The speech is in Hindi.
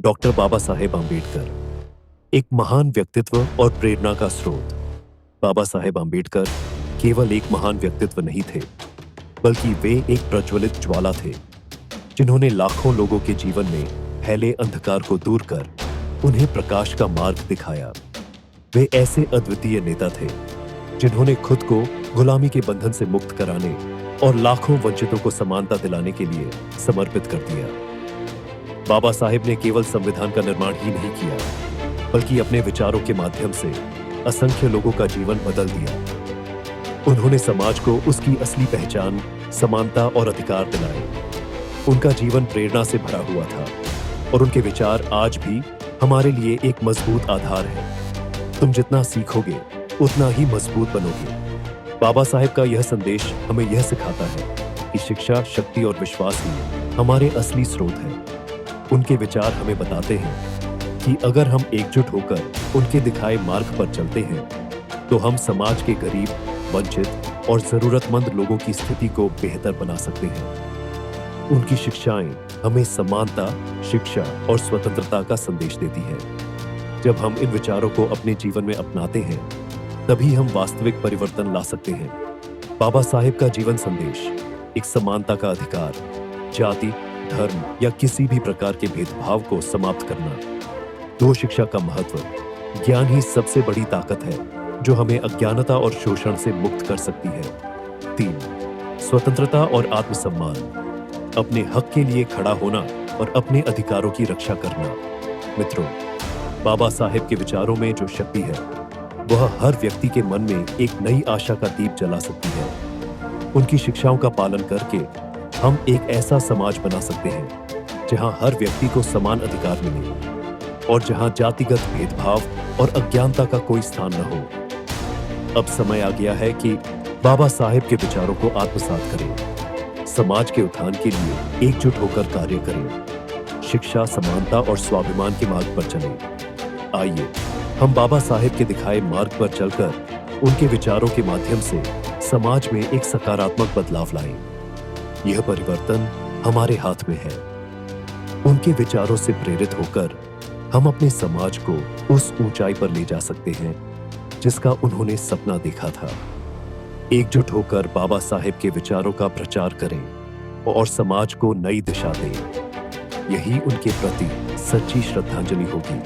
डॉक्टर बाबा साहेब आम्बेडकर एक महान व्यक्तित्व और प्रेरणा का स्रोत। बाबा साहेब आम्बेडकर केवल एक महान व्यक्तित्व नहीं थे, बल्कि वे एक प्रज्वलित ज्वाला थे, जिन्होंने लाखों लोगों के जीवन में फैले अंधकार को दूर कर उन्हें प्रकाश का मार्ग दिखाया। वे ऐसे अद्वितीय नेता थे, जिन्होंने खुद को गुलामी के बंधन से मुक्त कराने और लाखों वंचितों को समानता दिलाने के लिए समर्पित कर दिया। बाबा साहेब ने केवल संविधान का निर्माण ही नहीं किया, बल्कि अपने विचारों के माध्यम से असंख्य लोगों का जीवन बदल दिया। उन्होंने समाज को उसकी असली पहचान, समानता और अधिकार दिलाए। उनका जीवन प्रेरणा से भरा हुआ था और उनके विचार आज भी हमारे लिए एक मजबूत आधार है। तुम जितना सीखोगे, उतना ही मजबूत बनोगे। बाबा साहेब का यह संदेश हमें यह सिखाता है कि शिक्षा, शक्ति और विश्वास ही हमारे असली स्रोत हैं। उनके विचार हमें बताते हैं कि अगर हम एकजुट होकर उनके दिखाए मार्ग पर चलते हैं, तो हम समाज के गरीब, वंचित और जरूरतमंद लोगों की स्थिति को बेहतर बना सकते हैं। उनकी शिक्षाएं हमें समानता, शिक्षा और स्वतंत्रता का संदेश देती हैं। जब हम इन विचारों को अपने जीवन में अपनाते हैं, तभी हम वास्तविक परिवर्तन ला सकते हैं। बाबा साहेब का जीवन संदेश एक समानता का अधिकार, जाति, धर्म या किसी भी प्रकार के भेदभाव को समाप्त करना, दो शिक्षा का महत्व, ज्ञान ही सबसे बड़ी ताकत है जो हमें अज्ञानता और शोषण से मुक्त कर सकती है। 3, स्वतंत्रता और आत्मसम्मान, अपने हक के लिए खड़ा होना और अपने अधिकारों की रक्षा करना। मित्रों, बाबा साहेब के विचारों में जो शक्ति है, वह हर व्यक्ति के मन में एक नई आशा का दीप जला सकती है। उनकी शिक्षाओं का पालन करके हम एक ऐसा समाज बना सकते हैं जहां हर व्यक्ति को समान अधिकार मिले और जहां जातिगत भेदभाव और अज्ञानता का कोई स्थान न हो। अब समय आ गया है कि बाबा साहेब के विचारों को आत्मसात करें, समाज के उत्थान के लिए एकजुट होकर कार्य करें, शिक्षा, समानता और स्वाभिमान के मार्ग पर चलें। आइए हम बाबा साहेब के दिखाए मार्ग पर चलकर उनके विचारों के माध्यम से समाज में एक सकारात्मक बदलाव लाएं। यह परिवर्तन हमारे हाथ में है। उनके विचारों से प्रेरित होकर हम अपने समाज को उस ऊंचाई पर ले जा सकते हैं जिसका उन्होंने सपना देखा था। एकजुट होकर बाबा साहेब के विचारों का प्रचार करें और समाज को नई दिशा दें। यही उनके प्रति सच्ची श्रद्धांजलि होगी।